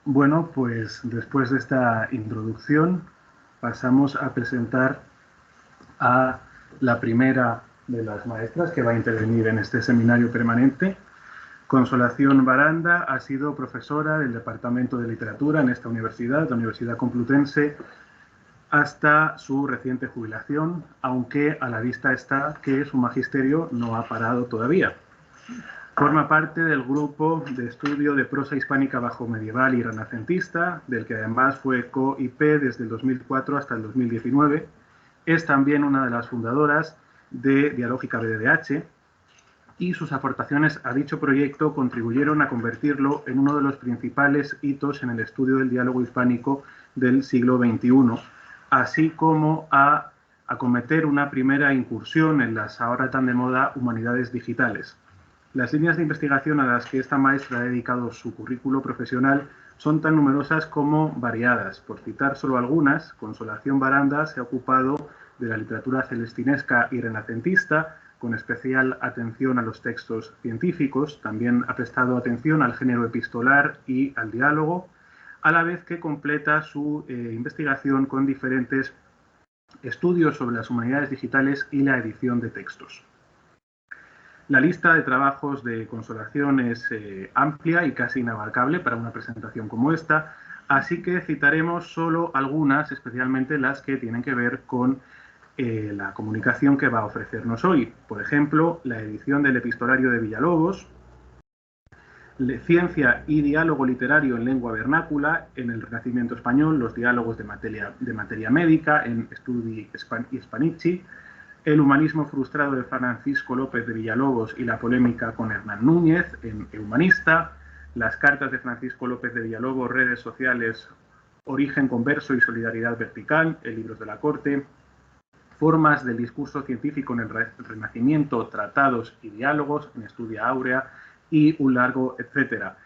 Bueno, pues después de esta introducción pasamos a presentar a la primera de las maestras que va a intervenir en este seminario permanente. Consolación Baranda ha sido profesora del Departamento de Literatura en esta universidad, la Universidad Complutense, hasta su reciente jubilación, aunque a la vista está que su magisterio no ha parado todavía. Forma parte del grupo de estudio de prosa hispánica bajomedieval y renacentista, del que además fue co-IP desde el 2004 hasta el 2019. Es también una de las fundadoras de Dialógica BDDH, y sus aportaciones a dicho proyecto contribuyeron a convertirlo en uno de los principales hitos en el estudio del diálogo hispánico del siglo XXI, así como a acometer una primera incursión en las ahora tan de moda humanidades digitales. Las líneas de investigación a las que esta maestra ha dedicado su currículo profesional son tan numerosas como variadas. Por citar solo algunas, Consolación Baranda se ha ocupado de la literatura celestinesca y renacentista, con especial atención a los textos científicos. También ha prestado atención al género epistolar y al diálogo, a la vez que completa su investigación con diferentes estudios sobre las humanidades digitales y la edición de textos. La lista de trabajos de Consolación es amplia y casi inabarcable para una presentación como esta, así que citaremos solo algunas, especialmente las que tienen que ver con la comunicación que va a ofrecernos hoy. Por ejemplo, la edición del Epistolario de Villalobos, Ciencia y diálogo literario en lengua vernácula en el Renacimiento español, los diálogos de materia médica en Studi Hispanici, el humanismo frustrado de Francisco López de Villalobos y la polémica con Hernán Núñez en Humanista, las cartas de Francisco López de Villalobos, redes sociales, origen converso y solidaridad vertical en Libros de la Corte, formas del discurso científico en el Renacimiento, tratados y diálogos en Estudia Áurea y un largo etcétera.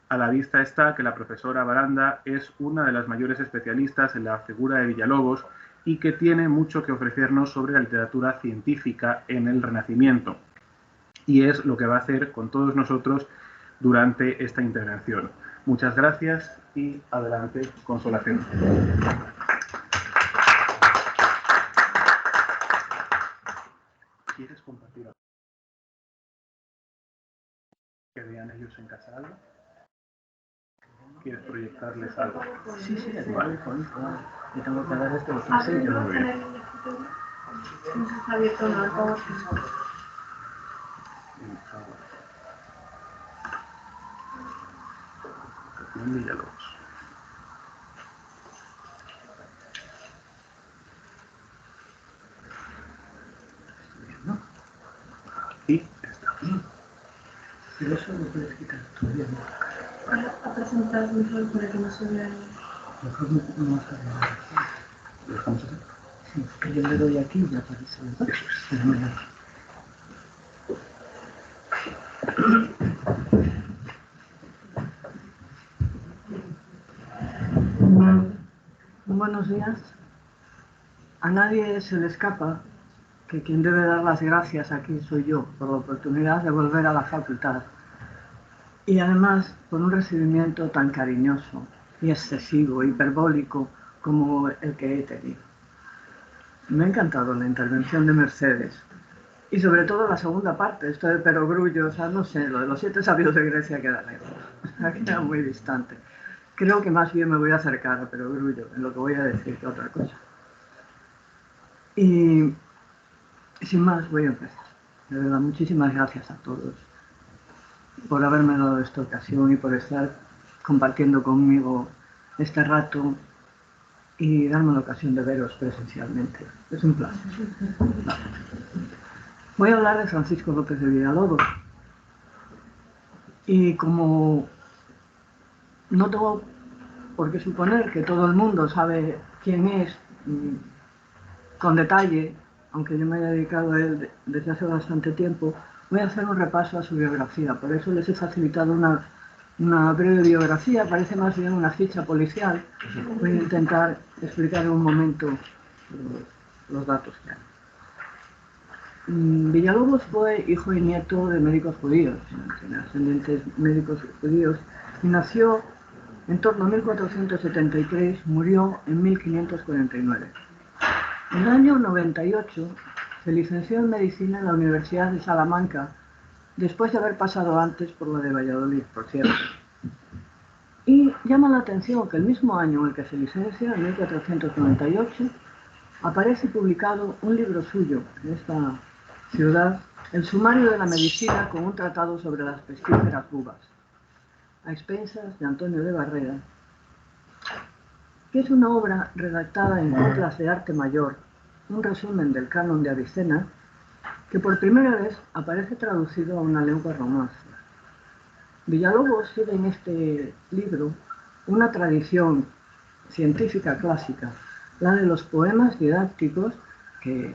A la vista está que la profesora Baranda es una de las mayores especialistas en la figura de Villalobos y que tiene mucho que ofrecernos sobre la literatura científica en el Renacimiento. Y es lo que va a hacer con todos nosotros durante esta intervención. Muchas gracias y adelante, Consolación. ¿Quieres compartir algo? ¿Que vean ellos en casa algo? ¿Quieres proyectarles algo? Sí, vale. Y tengo que dar esto lo que sé, yo lo veo. No se está abierto nada, todo. Villalobos. Y está. Pero eso lo puedes quitar todavía, ¿no? A presentar mejor para que no se vea. Mejor no está bien. ¿Lo dejamos así? Sí, que yo le doy aquí y ya aparece, ¿verdad? Eso es. Fenomenal. Buenos días. A nadie se le escapa que quien debe dar las gracias aquí soy yo por la oportunidad de volver a la facultad y además por un recibimiento tan cariñoso y excesivo, hiperbólico como el que he tenido. Me ha encantado la intervención de Mercedes y sobre todo la segunda parte, esto de perogrullo, o sea, no sé, lo de los 7 sabios de Grecia queda lejos, queda muy distante. Creo que más bien me voy a acercar a perogrullo en lo que voy a decir que otra cosa. Y sin más, voy a empezar. De verdad, muchísimas gracias a todos por haberme dado esta ocasión y por estar compartiendo conmigo este rato y darme la ocasión de veros presencialmente. Es un placer. Voy a hablar de Francisco López de Villalobos. Y como no tengo por qué suponer que todo el mundo sabe quién es con detalle, aunque yo me haya dedicado a él desde hace bastante tiempo, voy a hacer un repaso a su biografía. Por eso les he facilitado una breve biografía, parece más bien una ficha policial. Voy a intentar explicar en un momento los datos que hay. Villalobos fue hijo y nieto de médicos judíos, tiene ascendientes médicos judíos, y nació en torno a 1473, murió en 1549. En el año 98 se licenció en Medicina en la Universidad de Salamanca, después de haber pasado antes por la de Valladolid, por cierto. Y llama la atención que el mismo año en el que se licencia, en 1498, aparece publicado un libro suyo en esta ciudad, El Sumario de la Medicina, con un tratado sobre las pestíferas uvas, a expensas de Antonio de Barrera, que es una obra redactada en coplas de arte mayor, un resumen del canon de Avicena, que por primera vez aparece traducido a una lengua romance. Villalobos sigue en este libro una tradición científica clásica, la de los poemas didácticos, que,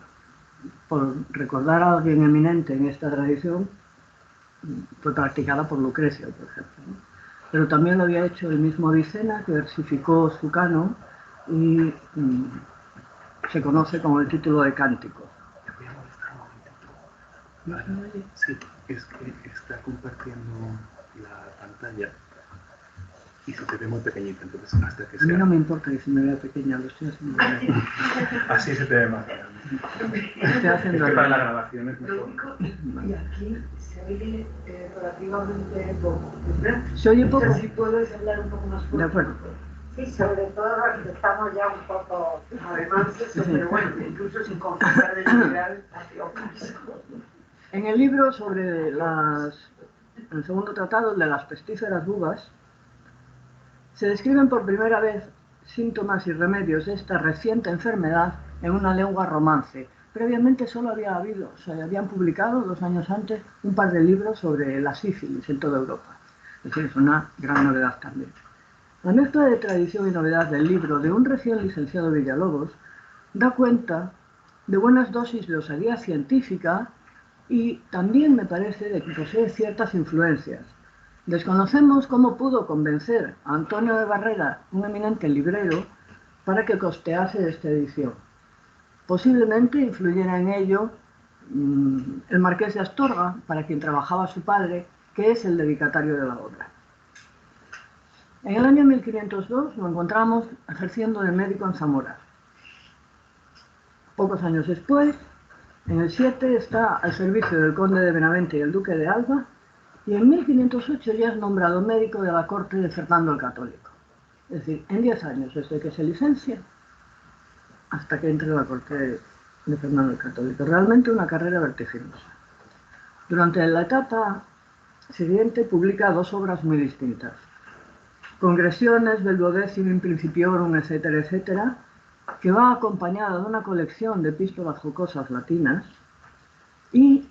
por recordar a alguien eminente en esta tradición, fue practicada por Lucrecio, por ejemplo, ¿no? Pero también lo había hecho el mismo Avicena, que versificó su canon y se conoce con el título de Cántico. Te voy a molestar un momentito. Vale. Sí, es que está compartiendo la pantalla y se te ve muy pequeñita, entonces hasta que sea... A mí no me importa que se me vea pequeña, lo estoy haciendo bien. Así se te ve más grande. Estoy haciendo Es que para la bien. grabación es Lo mejor. único, y aquí se oye relativamente poco. ¿Se oye poco? No sé si puedes hablar un poco más fuerte. De acuerdo. Sí, sobre todo los que estamos ya un poco, además eso, pero bueno, incluso sin confesar de liberal, hace ocas. En el libro sobre el segundo tratado, de las pestíferas uvas, se describen por primera vez síntomas y remedios de esta reciente enfermedad en una lengua romance. Previamente solo habían publicado 2 años antes un par de libros sobre la sífilis en toda Europa. Es decir, es una gran novedad también. La mezcla de tradición y novedad del libro de un recién licenciado Villalobos da cuenta de buenas dosis de osadía científica y también me parece de que posee ciertas influencias. Desconocemos cómo pudo convencer a Antonio de Barrera, un eminente librero, para que costease esta edición. Posiblemente influyera en ello el marqués de Astorga, para quien trabajaba su padre, que es el dedicatario de la obra. En el año 1502 lo encontramos ejerciendo de médico en Zamora. Pocos años después, en el 7, está al servicio del conde de Benavente y el duque de Alba, y en 1508 ya es nombrado médico de la corte de Fernando el Católico. Es decir, en 10 años, desde que se licencia hasta que entre en la corte de Fernando el Católico. Realmente una carrera vertiginosa. Durante la etapa siguiente publica 2 obras muy distintas. Congresiones del Duodécimo in Principiorum, etcétera, etcétera, que va acompañada de una colección de epístolas jocosas latinas, y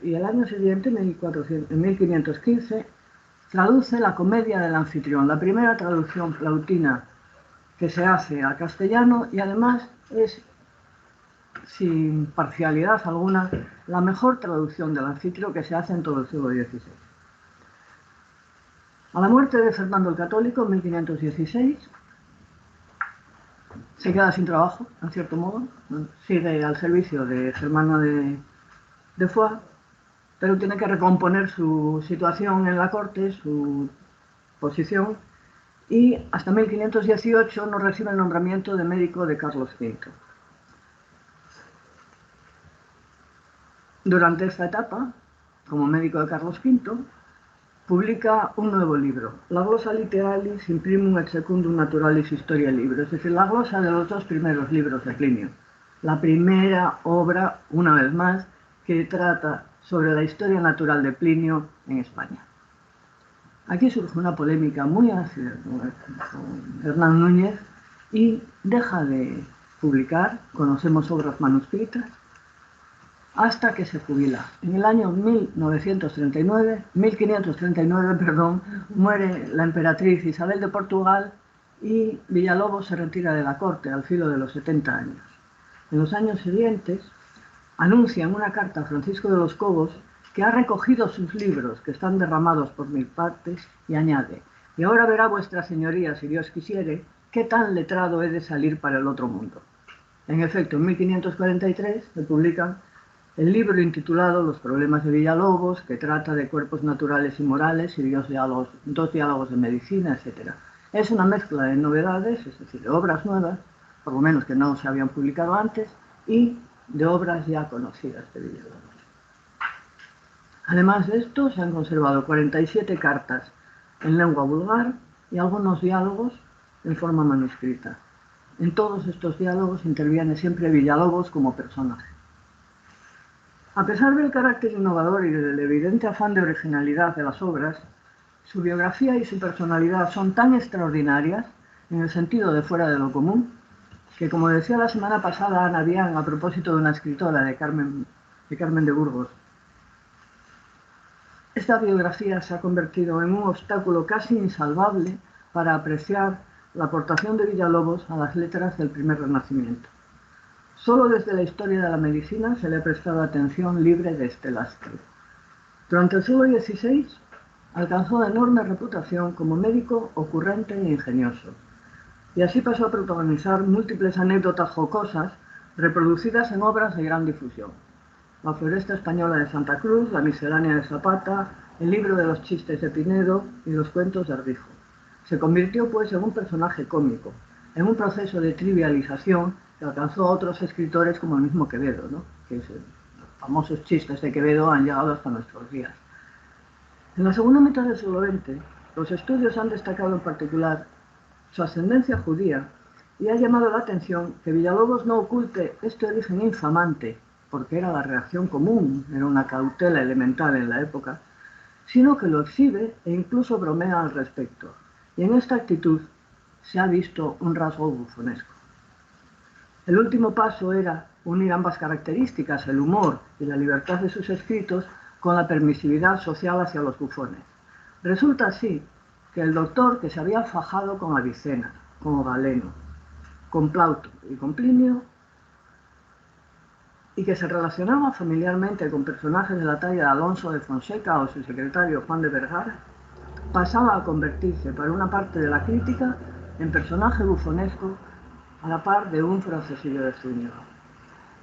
el año siguiente, en 1515, traduce la Comedia del Anfitrión, la primera traducción plautina que se hace al castellano, y además es, sin parcialidad alguna, la mejor traducción del Anfitrión que se hace en todo el siglo XVI. A la muerte de Fernando el Católico, en 1516, se queda sin trabajo, en cierto modo. Sigue al servicio de Germano de Foix, pero tiene que recomponer su situación en la corte, su posición, y hasta 1518 no recibe el nombramiento de médico de Carlos V. Durante esta etapa, como médico de Carlos V, publica un nuevo libro, la Glossa Literalis in Primum et Secundum Naturalis Historiae Libro, es decir, la glosa de los 2 primeros libros de Plinio. La primera obra, una vez más, que trata sobre la historia natural de Plinio en España. Aquí surge una polémica muy ácida con Hernán Núñez y deja de publicar, conocemos obras manuscritas, hasta que se jubila. En el año 1539, muere la emperatriz Isabel de Portugal y Villalobos se retira de la corte al filo de los 70 años. En los años siguientes, anuncia en una carta a Francisco de los Cobos que ha recogido sus libros, que están derramados por 1000 partes, y añade: y ahora verá vuestra señoría, si Dios quisiere, qué tan letrado he de salir para el otro mundo. En efecto, en 1543 se publican el libro intitulado Los problemas de Villalobos, que trata de cuerpos naturales y morales y dos diálogos de medicina, etc. Es una mezcla de novedades, es decir, de obras nuevas, por lo menos que no se habían publicado antes, y de obras ya conocidas de Villalobos. Además de esto, se han conservado 47 cartas en lengua vulgar y algunos diálogos en forma manuscrita. En todos estos diálogos interviene siempre Villalobos como personaje. A pesar del carácter innovador y del evidente afán de originalidad de las obras, su biografía y su personalidad son tan extraordinarias, en el sentido de fuera de lo común, que, como decía la semana pasada Ana Bian a propósito de una escritora, de Carmen de Burgos, esta biografía se ha convertido en un obstáculo casi insalvable para apreciar la aportación de Villalobos a las letras del primer Renacimiento. Solo desde la historia de la medicina se le ha prestado atención libre de este lastre. Durante el siglo XVI alcanzó enorme reputación como médico ocurrente e ingenioso, y así pasó a protagonizar múltiples anécdotas jocosas reproducidas en obras de gran difusión. La Floresta Española de Santa Cruz, la Miscelánea de Zapata, el libro de los chistes de Pinedo y los cuentos de Ardijo. Se convirtió pues en un personaje cómico, en un proceso de trivialización que alcanzó a otros escritores como el mismo Quevedo, ¿no? Que los famosos chistes de Quevedo han llegado hasta nuestros días. En la segunda mitad del siglo XX, los estudios han destacado en particular su ascendencia judía y ha llamado la atención que Villalobos no oculte este origen infamante, porque era la reacción común, era una cautela elemental en la época, sino que lo exhibe e incluso bromea al respecto. Y en esta actitud se ha visto un rasgo bufonesco. El último paso era unir ambas características, el humor y la libertad de sus escritos, con la permisividad social hacia los bufones. Resulta así que el doctor, que se había fajado con Avicena, con Galeno, con Plauto y con Plinio, y que se relacionaba familiarmente con personajes de la talla de Alonso de Fonseca o su secretario Juan de Vergara, pasaba a convertirse para una parte de la crítica en personaje bufonesco a la par de un francesillo de Zúñiga.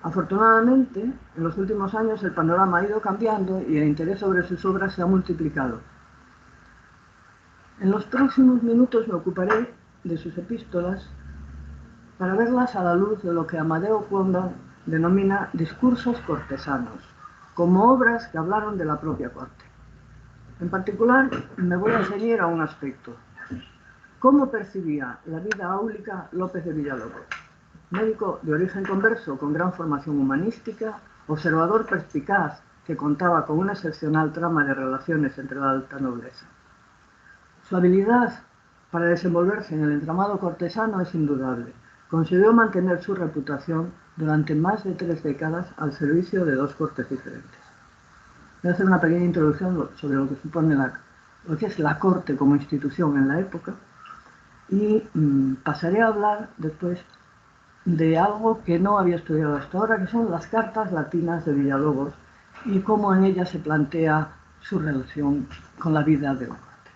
Afortunadamente, en los últimos años el panorama ha ido cambiando y el interés sobre sus obras se ha multiplicado. En los próximos minutos me ocuparé de sus epístolas para verlas a la luz de lo que Amadeo Cuonda denomina discursos cortesanos, como obras que hablaron de la propia corte. En particular, me voy a ceñir a un aspecto. ¿Cómo percibía la vida áulica López de Villalobos? Médico de origen converso con gran formación humanística, observador perspicaz que contaba con una excepcional trama de relaciones entre la alta nobleza. Su habilidad para desenvolverse en el entramado cortesano es indudable. Consiguió mantener su reputación durante más de 3 décadas al servicio de 2 cortes diferentes. Voy a hacer una pequeña introducción sobre lo que supone lo que es la corte como institución en la época y pasaré a hablar después de algo que no había estudiado hasta ahora, que son las cartas latinas de Villalobos y cómo en ellas se plantea su relación con la vida de la corte.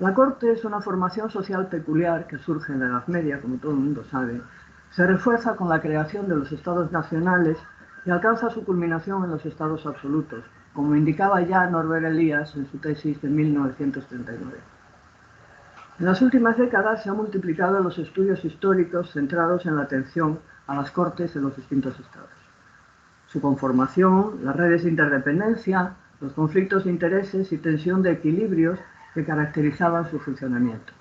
La corte es una formación social peculiar que surge en la Edad Media, como todo el mundo sabe. Se refuerza con la creación de los estados nacionales y alcanza su culminación en los estados absolutos, como indicaba ya Norbert Elias en su tesis de 1939. En las últimas décadas se han multiplicado los estudios históricos centrados en la atención a las cortes de los distintos estados. Su conformación, las redes de interdependencia, los conflictos de intereses y tensión de equilibrios que caracterizaban su funcionamiento.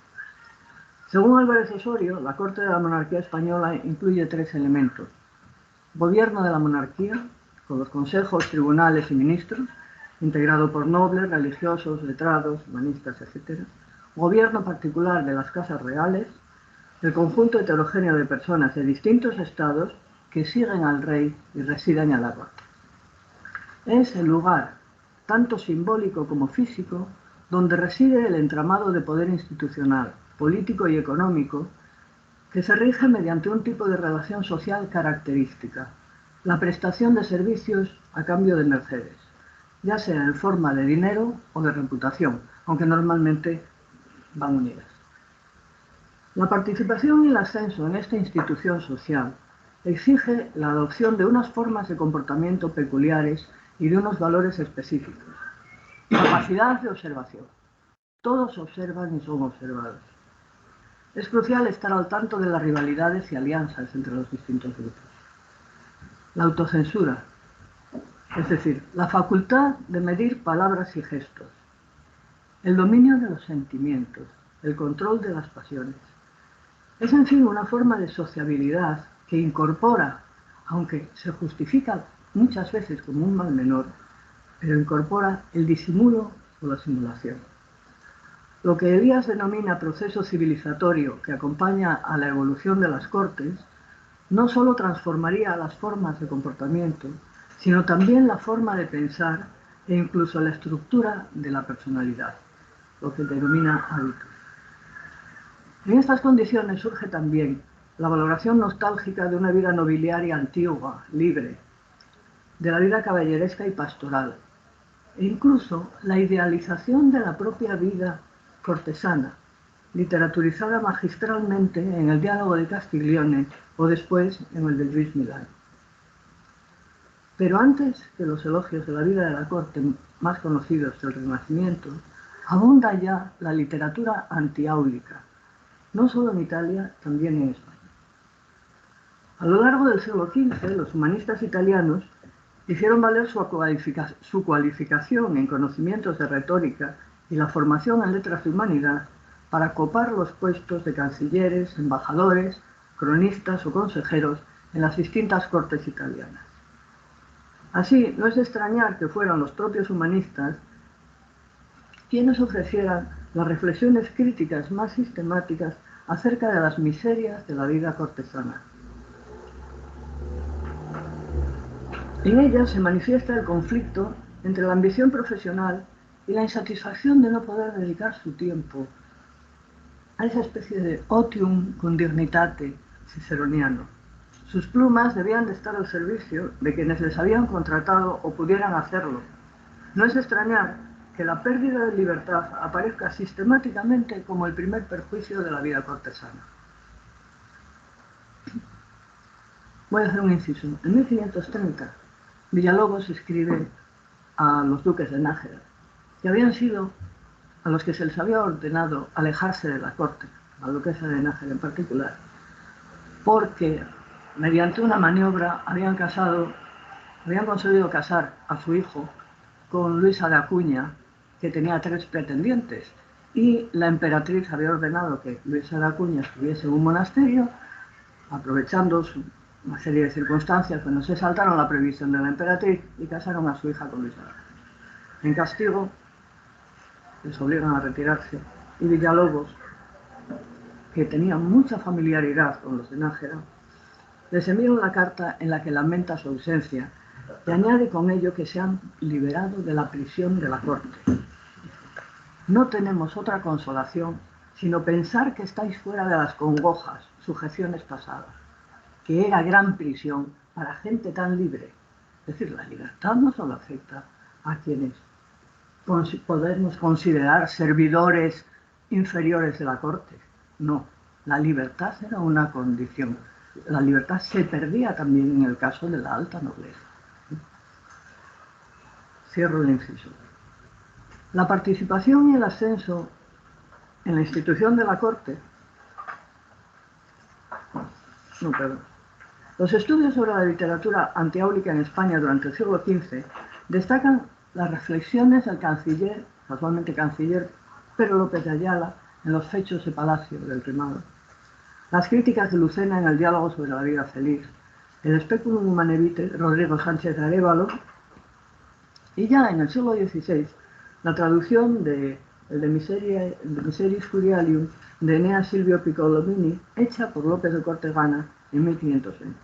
Según Álvarez Osorio, la corte de la monarquía española incluye 3 elementos: gobierno de la monarquía, con los consejos, tribunales y ministros, integrado por nobles, religiosos, letrados, humanistas, etc. Gobierno particular de las casas reales, el conjunto heterogéneo de personas de distintos estados que siguen al rey y residen en la corte. Es el lugar, tanto simbólico como físico, donde reside el entramado de poder institucional, político y económico, que se rige mediante un tipo de relación social característica, la prestación de servicios a cambio de mercedes, ya sea en forma de dinero o de reputación, aunque normalmente van unidas. La participación y el ascenso en esta institución social exige la adopción de unas formas de comportamiento peculiares y de unos valores específicos. Capacidad de observación. Todos observan y son observados. Es crucial estar al tanto de las rivalidades y alianzas entre los distintos grupos. La autocensura, es decir, la facultad de medir palabras y gestos. El dominio de los sentimientos, el control de las pasiones. Es, en fin, una forma de sociabilidad que incorpora, aunque se justifica muchas veces como un mal menor, pero incorpora el disimulo o la simulación. Lo que Elías denomina proceso civilizatorio que acompaña a la evolución de las cortes, no solo transformaría las formas de comportamiento, sino también la forma de pensar e incluso la estructura de la personalidad, lo que denomina hábitos. En estas condiciones surge también la valoración nostálgica de una vida nobiliaria antigua, libre, de la vida caballeresca y pastoral, e incluso la idealización de la propia vida cortesana, literaturizada magistralmente en el diálogo de Castiglione o después en el de Luis Milán. Pero antes que los elogios de la vida de la corte más conocidos del Renacimiento, abunda ya la literatura antiáulica, no solo en Italia, también en España. A lo largo del siglo XV, los humanistas italianos hicieron valer su cualificación en conocimientos de retórica y la formación en letras de humanidad para copar los puestos de cancilleres, embajadores, cronistas o consejeros en las distintas cortes italianas. Así, no es de extrañar que fueran los propios humanistas quienes ofrecieran las reflexiones críticas más sistemáticas acerca de las miserias de la vida cortesana. En ellas se manifiesta el conflicto entre la ambición profesional y la insatisfacción de no poder dedicar su tiempo a esa especie de otium con dignitate ciceroniano. Sus plumas debían de estar al servicio de quienes les habían contratado o pudieran hacerlo. No es de extrañar que la pérdida de libertad aparezca sistemáticamente como el primer perjuicio de la vida cortesana. Voy a hacer un inciso. En 1530, Villalobos escribe a los duques de Nájera, que habían sido a los que se les había ordenado alejarse de la corte, a la duquesa de Nájera en particular, porque mediante una maniobra habían conseguido casar a su hijo con Luisa de Acuña, que tenía 3 pretendientes, y la emperatriz había ordenado que Luisa de Acuña estuviese en un monasterio, aprovechando una serie de circunstancias, cuando se saltaron la prohibición de la emperatriz y casaron a su hija con Luisa de Acuña. En castigo, les obligan a retirarse, y Villalobos, que tenía mucha familiaridad con los de Nájera, les envía una carta en la que lamenta su ausencia y añade con ello que se han liberado de la prisión de la corte. No tenemos otra consolación sino pensar que estáis fuera de las congojas, sujeciones pasadas, que era gran prisión para gente tan libre. Es decir, la libertad no solo afecta a quienes podemos considerar servidores inferiores de la corte. No, la libertad era una condición. La libertad se perdía también en el caso de la alta nobleza. Cierro el inciso. La participación y el ascenso en la institución de la corte. Los estudios sobre la literatura antiáulica en España durante el siglo XV destacan las reflexiones del canciller, casualmente canciller Pedro López de Ayala, en los fechos de Palacio del Primado, las críticas de Lucena en el diálogo sobre la vida feliz, el Speculum Humanae Vitae, Rodrigo Sánchez de Arévalo, y ya en el siglo XVI, la traducción de Miseris Curialium de Eneas Silvio Piccolomini, hecha por López de Cortegana en 1520.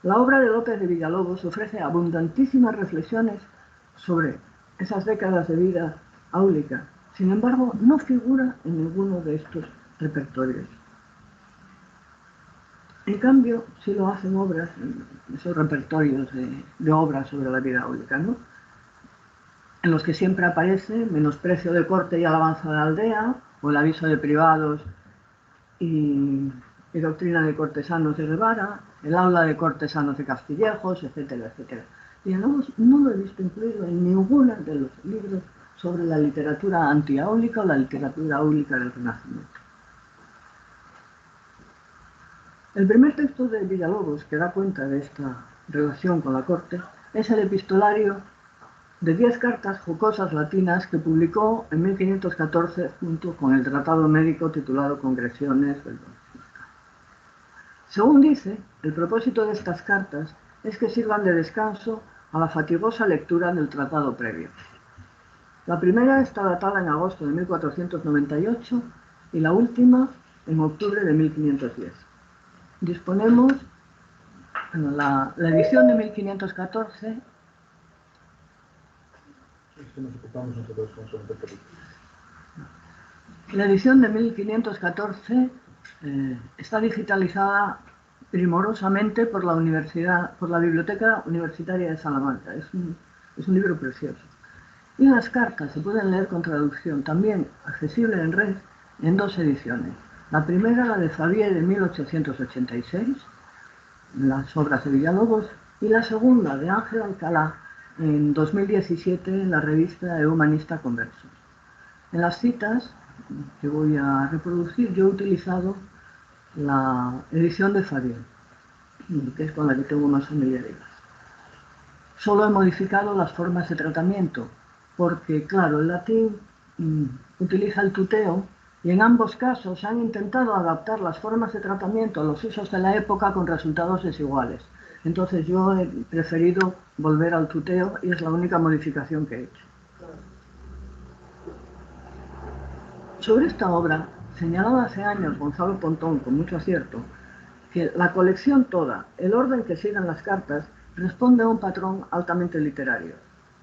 La obra de López de Villalobos ofrece abundantísimas reflexiones sobre esas décadas de vida áulica. Sin embargo, no figura en ninguno de estos repertorios. En cambio, sí lo hacen obras, esos repertorios de obras sobre la vida áulica, ¿no? En los que siempre aparece menosprecio de corte y alabanza de la aldea, o el aviso de privados y y doctrina de cortesanos de Guevara, el aula de cortesanos de Castillejos, etcétera, etcétera. Villalobos no lo he visto incluido en ninguno de los libros sobre la literatura antiáulica o la literatura áulica del Renacimiento. El primer texto de Villalobos que da cuenta de esta relación con la corte es el epistolario de 10 cartas jocosas latinas que publicó en 1514 junto con el tratado médico titulado Congresiones del Franciscano. Según dice, el propósito de estas cartas es que sirvan de descanso a la fatigosa lectura del tratado previo. La primera está datada en agosto de 1498 y la última en octubre de 1510. Disponemos, la edición de 1514. La edición de 1514 está digitalizada primorosamente por la Biblioteca Universitaria de Salamanca. Es un libro precioso. Y las cartas se pueden leer con traducción, también accesible en red, en 2 ediciones. La primera, la de Favier de 1886, las obras de Villalobos, y la segunda, de Ángel Alcalá, en 2017, en la revista Humanista Conversos. En las citas que voy a reproducir, yo he utilizado la edición de Favier, que es con la que tengo más familiaridad. Solo he modificado las formas de tratamiento, porque, claro, el latín utiliza el tuteo, y en ambos casos han intentado adaptar las formas de tratamiento a los usos de la época con resultados desiguales. Entonces yo he preferido volver al tuteo y es la única modificación que he hecho. Sobre esta obra, señalaba hace años Gonzalo Pontón con mucho acierto, que la colección toda, el orden que siguen las cartas, responde a un patrón altamente literario.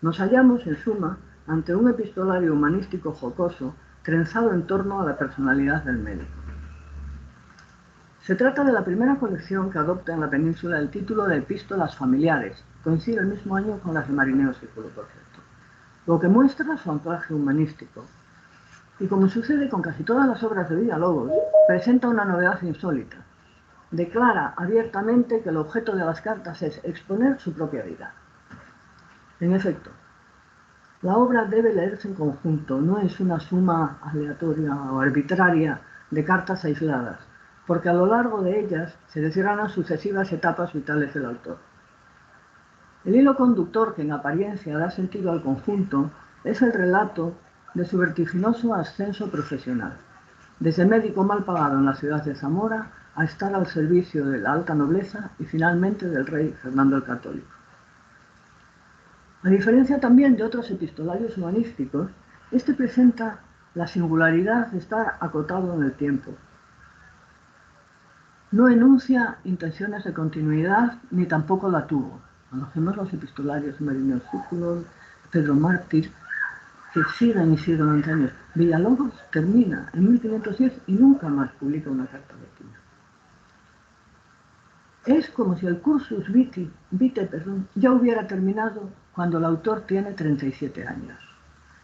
Nos hallamos, en suma, ante un epistolario humanístico jocoso trenzado en torno a la personalidad del médico. Se trata de la primera colección que adopta en la península el título de Epístolas Familiares, coincide el mismo año con las de Marineo Círculo, por cierto, lo que muestra su anclaje humanístico. Y como sucede con casi todas las obras de Villalobos, presenta una novedad insólita. Declara abiertamente que el objeto de las cartas es exponer su propia vida. En efecto, la obra debe leerse en conjunto, no es una suma aleatoria o arbitraria de cartas aisladas, porque a lo largo de ellas se desgranan sucesivas etapas vitales del autor. El hilo conductor que en apariencia da sentido al conjunto es el relato de su vertiginoso ascenso profesional, desde médico mal pagado en la ciudad de Zamora a estar al servicio de la alta nobleza y finalmente del rey Fernando el Católico. A diferencia también de otros epistolarios humanísticos, este presenta la singularidad de estar acotado en el tiempo. No enuncia intenciones de continuidad ni tampoco la tuvo. Conocemos los epistolarios de Marineo Círculo, Pedro Mártir, que siguen y siguen durante años. Villalobos termina en 1510 y nunca más publica una carta latina. Es como si el cursus vitae ya hubiera terminado cuando el autor tiene 37 años.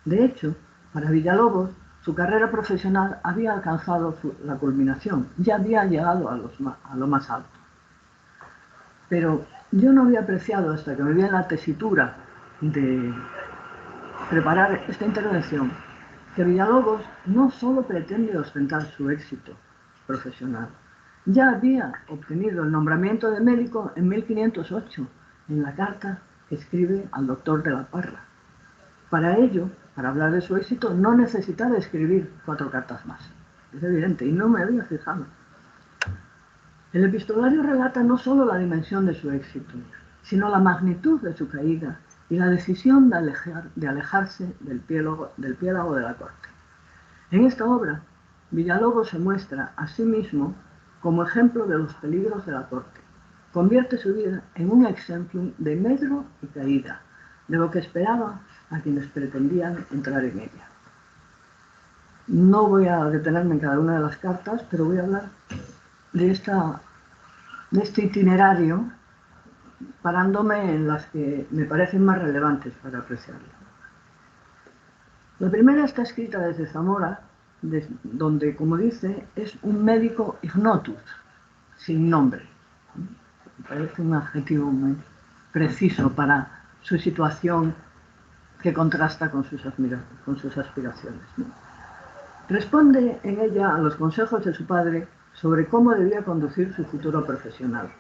De hecho, para Villalobos, su carrera profesional había alcanzado la culminación, ya había llegado a lo más alto. Pero yo no había apreciado hasta que me vi en la tesitura de preparar esta intervención, que Villalobos no solo pretende ostentar su éxito profesional, ya había obtenido el nombramiento de médico en 1508, en la carta que escribe al doctor de la Parra. Para ello, para hablar de su éxito, no necesitaba escribir 4 cartas más. Es evidente, y no me había fijado. El epistolario relata no solo la dimensión de su éxito, sino la magnitud de su caída y la decisión de alejarse del piélago de la corte. En esta obra, Villalobos se muestra a sí mismo como ejemplo de los peligros de la corte. Convierte su vida en un exemplum de medro y caída, de lo que esperaba a quienes pretendían entrar en ella. No voy a detenerme en cada una de las cartas, pero voy a hablar de este itinerario, parándome en las que me parecen más relevantes para apreciarlo. La primera está escrita desde Zamora, donde, como dice, es un médico ignotus, sin nombre. Me parece un adjetivo muy preciso para su situación que contrasta con sus aspiraciones, ¿no? Responde en ella a los consejos de su padre sobre cómo debía conducir su futuro profesional.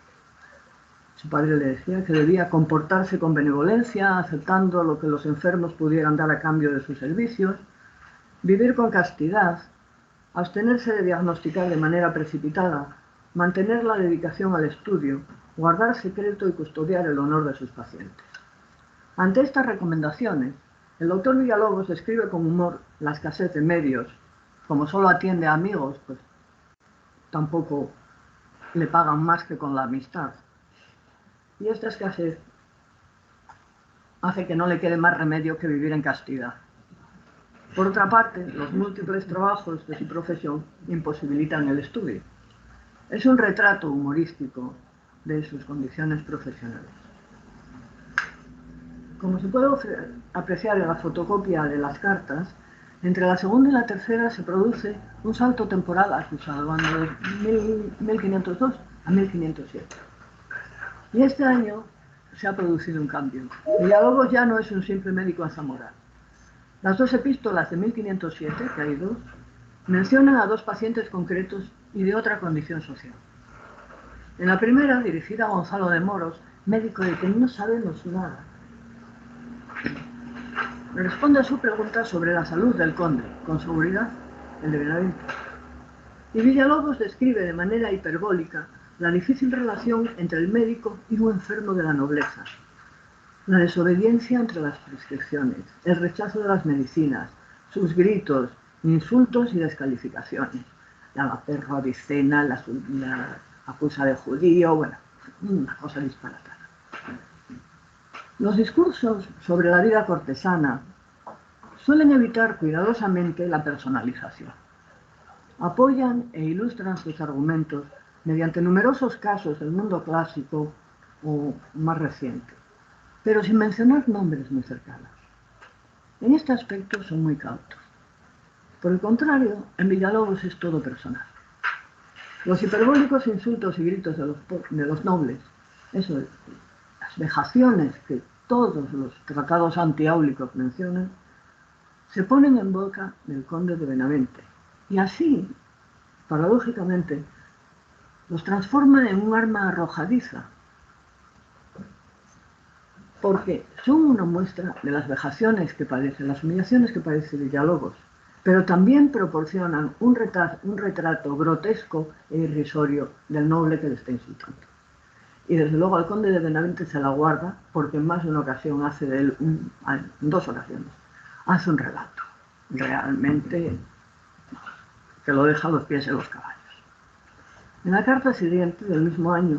Su padre le decía que debía comportarse con benevolencia, aceptando lo que los enfermos pudieran dar a cambio de sus servicios, vivir con castidad, abstenerse de diagnosticar de manera precipitada, mantener la dedicación al estudio, guardar secreto y custodiar el honor de sus pacientes. Ante estas recomendaciones, el doctor Villalobos describe con humor la escasez de medios. Como solo atiende a amigos, pues tampoco le pagan más que con la amistad. Y esta escasez hace que no le quede más remedio que vivir en castidad. Por otra parte, los múltiples trabajos de su profesión imposibilitan el estudio. Es un retrato humorístico de sus condiciones profesionales. Como se puede apreciar en la fotocopia de las cartas, entre la segunda y la tercera se produce un salto temporal acusado de 1502 a 1507. Y este año se ha producido un cambio. Villalobos ya no es un simple médico a Zamora. Las dos epístolas de 1507, que hay dos, mencionan a dos pacientes concretos y de otra condición social. En la primera, dirigida a Gonzalo de Moros, médico de quien no sabemos nada, responde a su pregunta sobre la salud del conde, con seguridad, el de Benavente. Y Villalobos describe de manera hiperbólica la difícil relación entre el médico y un enfermo de la nobleza, la desobediencia entre las prescripciones, el rechazo de las medicinas, sus gritos, insultos y descalificaciones. La perro Avicena, la acusa de judío, bueno, una cosa disparatada. Los discursos sobre la vida cortesana suelen evitar cuidadosamente la personalización. Apoyan e ilustran sus argumentos mediante numerosos casos del mundo clásico o más reciente, pero sin mencionar nombres muy cercanos. En este aspecto son muy cautos. Por el contrario, en Villalobos es todo personal. Los hiperbólicos insultos y gritos de los nobles, las vejaciones que todos los tratados antiáulicos mencionan, se ponen en boca del conde de Benavente, y así, paradójicamente, los transforman en un arma arrojadiza, porque son una muestra de las vejaciones que padece, las humillaciones que padece Villalobos, pero también proporcionan un retrato grotesco e irrisorio del noble que le está insultando. Y desde luego al conde de Benavente se la guarda, porque en más de una ocasión hace de él, en 2 ocasiones, hace un relato, realmente que lo deja a los pies de los caballos. En la carta siguiente del mismo año,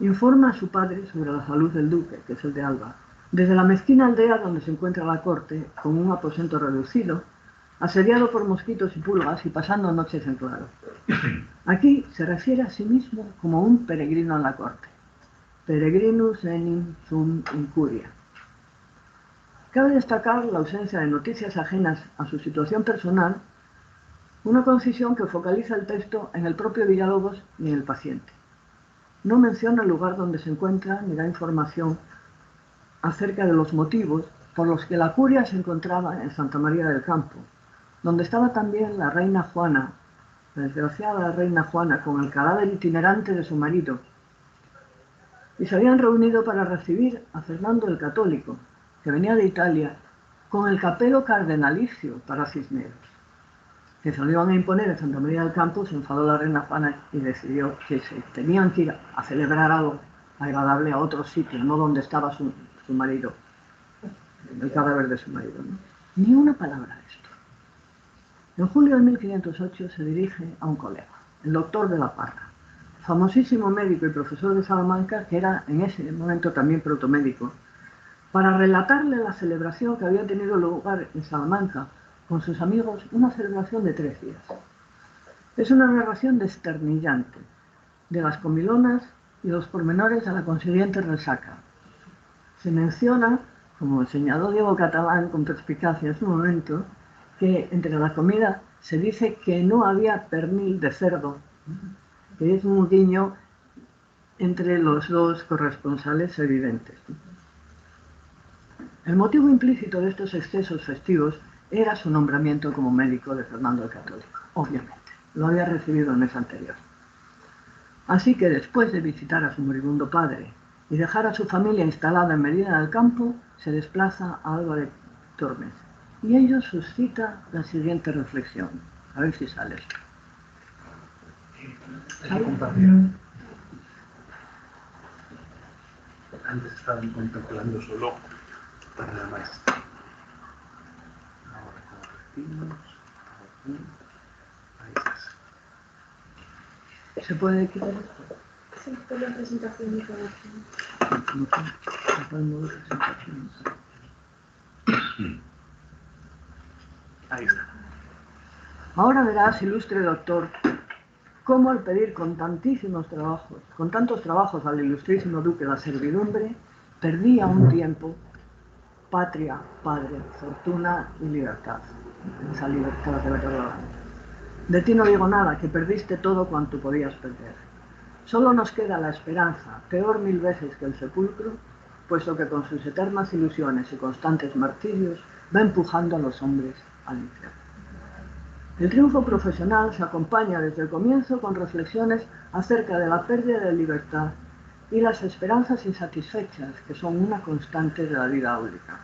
informa a su padre sobre la salud del duque, que es el de Alba, desde la mezquina aldea donde se encuentra la corte, con un aposento reducido, asediado por mosquitos y pulgas y pasando noches en claro. Aquí se refiere a sí mismo como un peregrino en la corte. Peregrinus enim sum incuria. Cabe destacar la ausencia de noticias ajenas a su situación personal, una concisión que focaliza el texto en el propio Villalobos y en el paciente. No menciona el lugar donde se encuentra ni da información acerca de los motivos por los que la curia se encontraba en Santa María del Campo, donde estaba también la reina Juana, la desgraciada reina Juana, con el cadáver itinerante de su marido, y se habían reunido para recibir a Fernando el Católico, que venía de Italia, con el capelo cardenalicio para Cisneros, que se lo iban a imponer en Santa María del Campo. Se enfadó la reina Juana y decidió que se tenían que ir a celebrar algo agradable a otro sitio, no donde estaba su marido, el cadáver de su marido, ¿no? Ni una palabra de esto. En julio de 1508 se dirige a un colega, el doctor de la Parra, famosísimo médico y profesor de Salamanca, que era en ese momento también protomédico, para relatarle la celebración que había tenido lugar en Salamanca con sus amigos, una celebración de 3 días. Es una narración desternillante de las comilonas y los pormenores de la consiguiente resaca. Se menciona, como señaló Diego Catalán con perspicacia en su momento, que entre la comida se dice que no había pernil de cerdo que es un guiño entre los dos corresponsales evidentes. El motivo implícito de estos excesos festivos era su nombramiento como médico de Fernando el Católico, obviamente. Lo había recibido el mes anterior. Así que después de visitar a su moribundo padre y dejar a su familia instalada en Medina del Campo, se desplaza a Alba de Tormes. Y ello suscita la siguiente reflexión. A ver si sale esto. Antes estaban contemplando solo para la maestra. Ahora convertimos aquí. Ahí está. ¿Se puede quitar esto? Sí, por la presentación de información. Ahí está. Ahora verás, ilustre doctor, cómo al pedir con tantos trabajos al ilustrísimo duque la servidumbre, perdía un tiempo patria, padre, fortuna y libertad. Esa libertad de verdad. De ti no digo nada, que perdiste todo cuanto podías perder. Solo nos queda la esperanza, peor 1000 veces que el sepulcro, puesto que con sus eternas ilusiones y constantes martirios va empujando a los hombres al infierno. El triunfo profesional se acompaña desde el comienzo con reflexiones acerca de la pérdida de libertad y las esperanzas insatisfechas que son una constante de la vida áulica.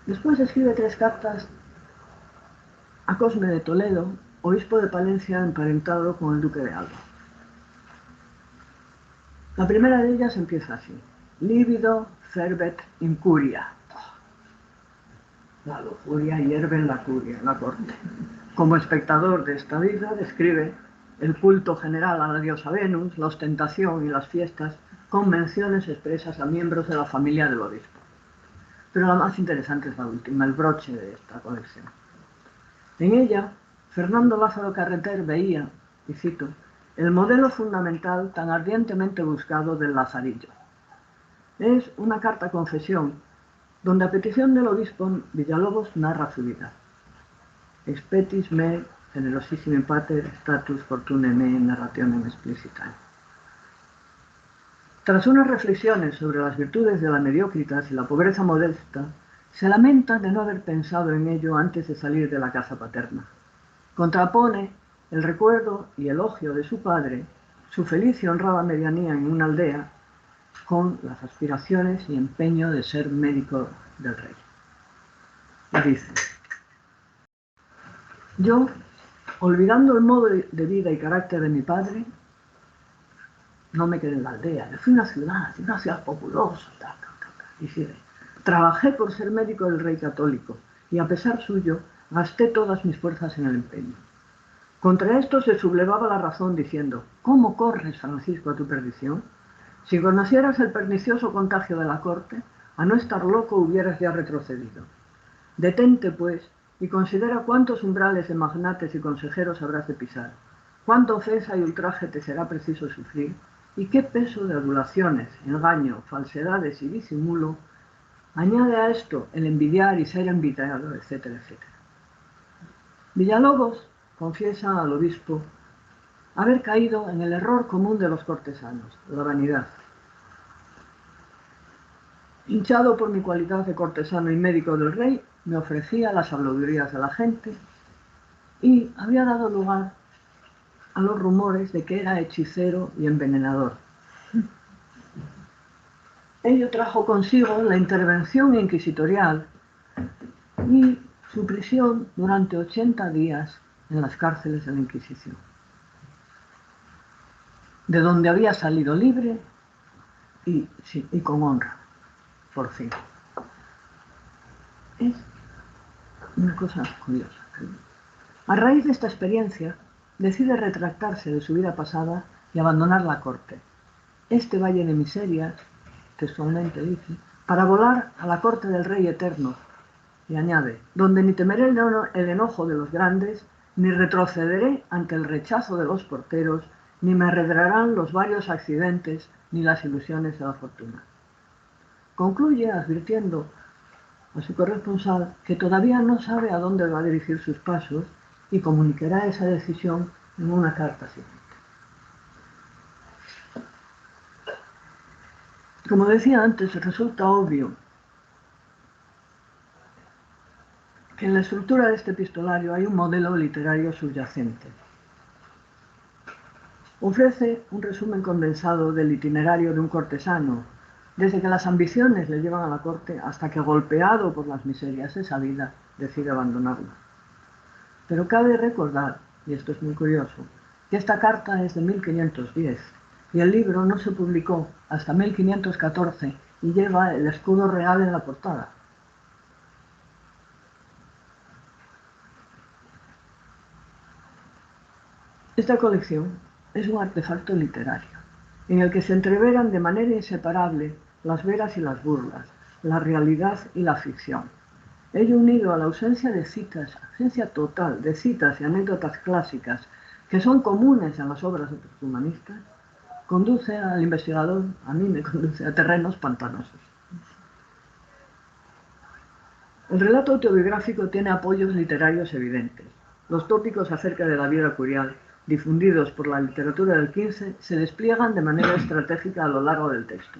Después escribe 3 cartas a Cosme de Toledo, obispo de Palencia emparentado con el duque de Alba. La primera de ellas empieza así: Lívido fervet incuria. La lujuria hierve en la curia, en la corte. Como espectador de esta vida, describe el culto general a la diosa Venus, la ostentación y las fiestas, con menciones expresas a miembros de la familia del obispo. Pero la más interesante es la última, el broche de esta colección. En ella, Fernando Lázaro Carreter veía, y cito, el modelo fundamental tan ardientemente buscado del lazarillo. Es una carta confesión, donde a petición del obispo Villalobos narra su vida. Expetis me generosissimi pater status fortune me narrationem explicitae. Tras unas reflexiones sobre las virtudes de la mediocritas y la pobreza modesta, se lamenta de no haber pensado en ello antes de salir de la casa paterna. Contrapone el recuerdo y elogio de su padre, su feliz y honrada medianía en una aldea, con las aspiraciones y empeño de ser médico del rey. Y dice: yo, olvidando el modo de vida y carácter de mi padre, no me quedé en la aldea, me fui a una ciudad populosa, y sigue. Trabajé por ser médico del rey católico, y a pesar suyo, gasté todas mis fuerzas en el empeño. Contra esto se sublevaba la razón diciendo: ¿cómo corres, Francisco, a tu perdición? Si conocieras el pernicioso contagio de la corte, a no estar loco hubieras ya retrocedido. Detente, pues, y considera cuántos umbrales de magnates y consejeros habrás de pisar, cuánta ofensa y ultraje te será preciso sufrir, y qué peso de adulaciones, engaño, falsedades y disimulo añade a esto el envidiar y ser envidiado, etcétera, etcétera. Villalobos confiesa al obispo haber caído en el error común de los cortesanos, la vanidad. Hinchado por mi cualidad de cortesano y médico del rey, me ofrecía las habladurías de la gente y había dado lugar a los rumores de que era hechicero y envenenador. Ello trajo consigo la intervención inquisitorial y su prisión durante 80 días en las cárceles de la Inquisición, de donde había salido libre y con honra, por fin. Es una cosa curiosa. A raíz de esta experiencia, decide retractarse de su vida pasada y abandonar la corte. Este valle de miserias, textualmente dice, para volar a la corte del Rey Eterno, y añade, donde ni temeré el enojo de los grandes, ni retrocederé ante el rechazo de los porteros, ni me arredrarán los varios accidentes, ni las ilusiones de la fortuna. Concluye advirtiendo a su corresponsal que todavía no sabe a dónde va a dirigir sus pasos y comunicará esa decisión en una carta siguiente. Como decía antes, resulta obvio que en la estructura de este epistolario hay un modelo literario subyacente. Ofrece un resumen condensado del itinerario de un cortesano, desde que las ambiciones le llevan a la corte hasta que, golpeado por las miserias de esa vida, decide abandonarla. Pero cabe recordar, y esto es muy curioso, que esta carta es de 1510 y el libro no se publicó hasta 1514 y lleva el escudo real en la portada. Esta colección es un artefacto literario, en el que se entreveran de manera inseparable las veras y las burlas, la realidad y la ficción. Ello unido a la ausencia de citas, ausencia total de citas y anécdotas clásicas que son comunes en las obras de los humanistas, conduce al investigador, a mí me conduce a terrenos pantanosos. El relato autobiográfico tiene apoyos literarios evidentes. Los tópicos acerca de la vida curial, difundidos por la literatura del XV, se despliegan de manera estratégica a lo largo del texto.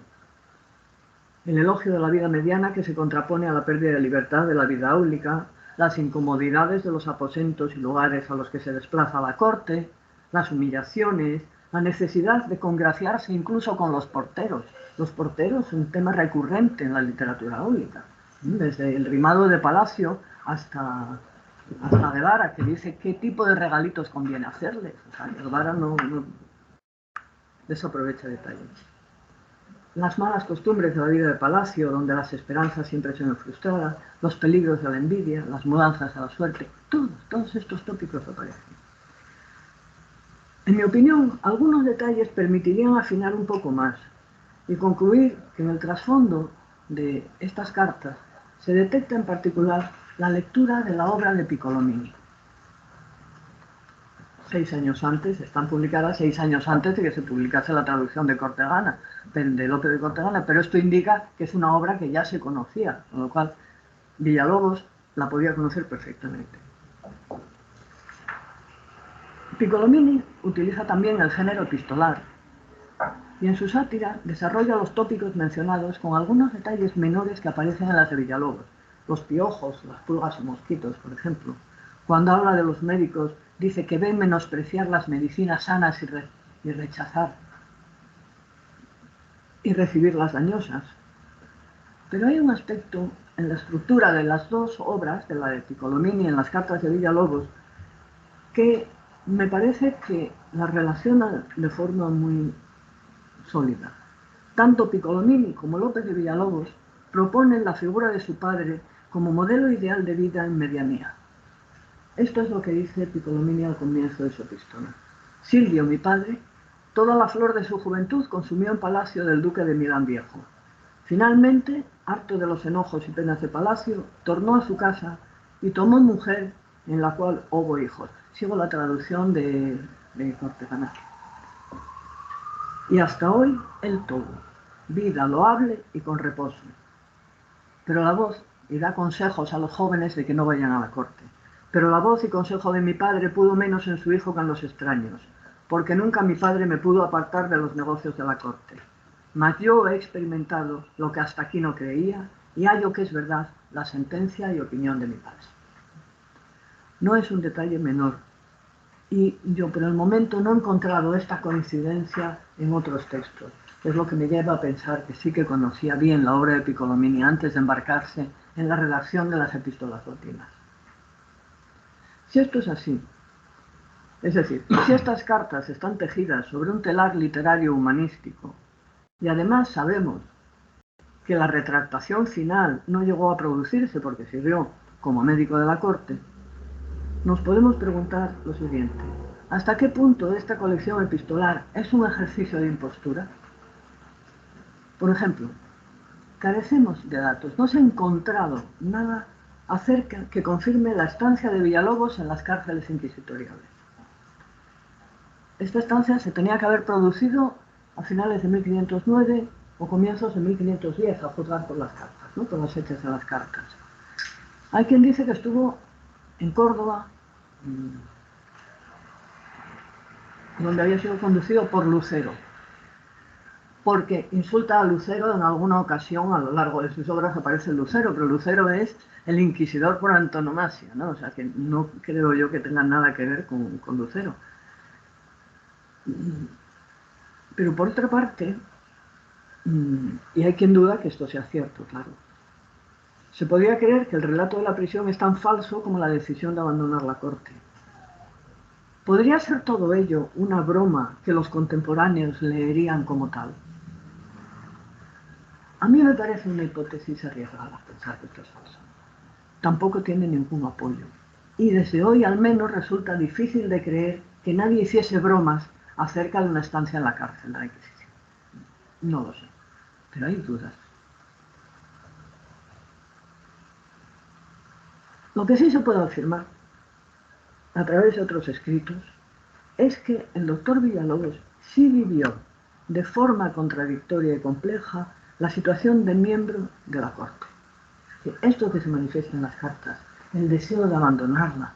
El elogio de la vida mediana, que se contrapone a la pérdida de libertad de la vida áulica, las incomodidades de los aposentos y lugares a los que se desplaza la corte, las humillaciones, la necesidad de congraciarse incluso con los porteros. Los porteros son un tema recurrente en la literatura áulica, desde el rimado de Palacio hasta Guevara, que dice qué tipo de regalitos conviene hacerles. O sea, Guevara no desaprovecha detalles. Las malas costumbres de la vida de palacio, donde las esperanzas siempre son frustradas, los peligros de la envidia, las mudanzas a la suerte, todos estos tópicos aparecen. En mi opinión, algunos detalles permitirían afinar un poco más y concluir que en el trasfondo de estas cartas se detecta en particular la lectura de la obra de Piccolomini. 6 años antes, están publicadas 6 años antes de que se publicase la traducción de Cortegana, de Lope de Cortegana, pero esto indica que es una obra que ya se conocía, con lo cual Villalobos la podía conocer perfectamente. Piccolomini utiliza también el género epistolar y en su sátira desarrolla los tópicos mencionados con algunos detalles menores que aparecen en las de Villalobos. Los piojos, las pulgas y mosquitos, por ejemplo. Cuando habla de los médicos, dice que ven menospreciar las medicinas sanas y rechazar y recibir las dañosas. Pero hay un aspecto en la estructura de las dos obras, de la de Piccolomini y en las cartas de Villalobos, que me parece que las relaciona de forma muy sólida. Tanto Piccolomini como López de Villalobos proponen la figura de su padre como modelo ideal de vida en medianía. Esto es lo que dice Piccolomini al comienzo de su epístola. Silvio, mi padre, toda la flor de su juventud consumió en palacio del duque de Milán Viejo. Finalmente, harto de los enojos y penas de palacio, tornó a su casa y tomó mujer en la cual hubo hijos. Sigo la traducción de Cortegana. Y hasta hoy el todo, vida loable y con reposo. Pero la voz, y da consejos a los jóvenes de que no vayan a la corte. Pero la voz y consejo de mi padre pudo menos en su hijo que en los extraños, porque nunca mi padre me pudo apartar de los negocios de la corte. Mas yo he experimentado lo que hasta aquí no creía y hallo que es verdad la sentencia y opinión de mi padre. No es un detalle menor y yo por el momento no he encontrado esta coincidencia en otros textos. Es lo que me lleva a pensar que sí que conocía bien la obra de Piccolomini antes de embarcarse en la redacción de las epístolas últimas. Si esto es así, es decir, si estas cartas están tejidas sobre un telar literario humanístico, y además sabemos que la retractación final no llegó a producirse porque sirvió como médico de la corte, nos podemos preguntar lo siguiente: ¿hasta qué punto esta colección epistolar es un ejercicio de impostura? Por ejemplo, carecemos de datos, no se ha encontrado nada acerca que confirme la estancia de Villalobos en las cárceles inquisitoriales. Esta estancia se tenía que haber producido a finales de 1509 o comienzos de 1510, a juzgar por las cartas, ¿no? Por las fechas de las cartas. Hay quien dice que estuvo en Córdoba donde había sido conducido por Lucero, porque insulta a Lucero en alguna ocasión. A lo largo de sus obras aparece Lucero, pero Lucero es el inquisidor por antonomasia, ¿no? O sea que no creo yo que tenga nada que ver con Lucero. Pero por otra parte, y hay quien duda que esto sea cierto, claro, se podría creer que el relato de la prisión es tan falso como la decisión de abandonar la corte. ¿Podría ser todo ello una broma que los contemporáneos leerían como tal? A mí me parece una hipótesis arriesgada pensar que esto es falso. Tampoco tiene ningún apoyo. Y desde hoy al menos resulta difícil de creer que nadie hiciese bromas acerca de una estancia en la cárcel de la Inquisición. No lo sé, pero hay dudas. Lo que sí se puede afirmar, a través de otros escritos, es que el doctor Villalobos sí vivió de forma contradictoria y compleja la situación de miembro de la corte. Esto que se manifiesta en las cartas, el deseo de abandonarla,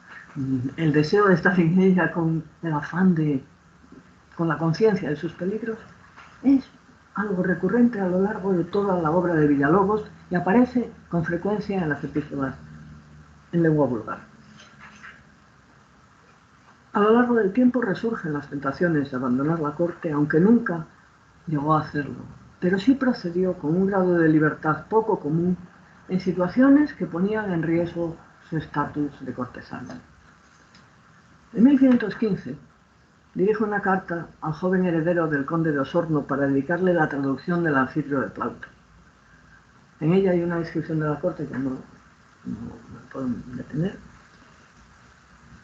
el deseo de estar en ella con el afán con la conciencia de sus peligros, es algo recurrente a lo largo de toda la obra de Villalobos y aparece con frecuencia en las epístolas en lengua vulgar. A lo largo del tiempo resurgen las tentaciones de abandonar la corte, aunque nunca llegó a hacerlo, pero sí procedió con un grado de libertad poco común en situaciones que ponían en riesgo su estatus de cortesano. En 1515 dirige una carta al joven heredero del conde de Osorno para dedicarle la traducción del Ancitrio de Plauto. En ella hay una descripción de la corte que no me puedo detener.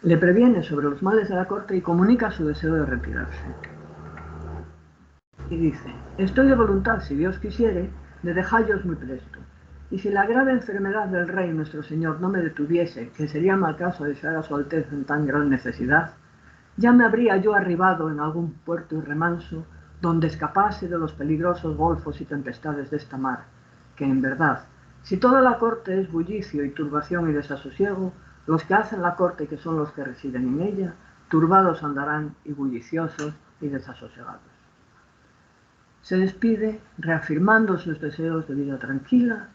Le previene sobre los males de la corte y comunica su deseo de retirarse. Y dice: estoy de voluntad, si Dios quisiere, de dejallos muy presto. Y si la grave enfermedad del rey nuestro señor no me detuviese, que sería mal caso desear a su alteza en tan gran necesidad, ya me habría yo arribado en algún puerto y remanso, donde escapase de los peligrosos golfos y tempestades de esta mar, que en verdad, si toda la corte es bullicio y turbación y desasosiego, los que hacen la corte, que son los que residen en ella, turbados andarán y bulliciosos y desasosegados. Se despide reafirmando sus deseos de vida tranquila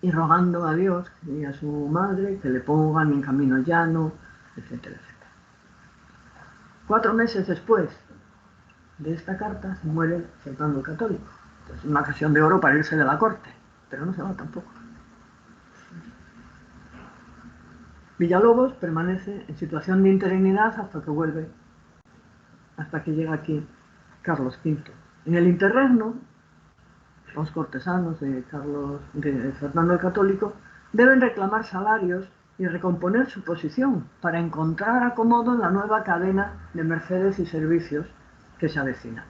y rogando a Dios y a su madre que le pongan en camino llano, etcétera, etcétera. 4 meses después de esta carta se muere Fernando el Católico. Es una ocasión de oro para irse de la corte, pero no se va tampoco. Villalobos permanece en situación de interinidad hasta que vuelve, hasta que llega aquí Carlos V. En el interregno, los cortesanos de Fernando el Católico deben reclamar salarios y recomponer su posición para encontrar acomodo en la nueva cadena de mercedes y servicios que se avecina.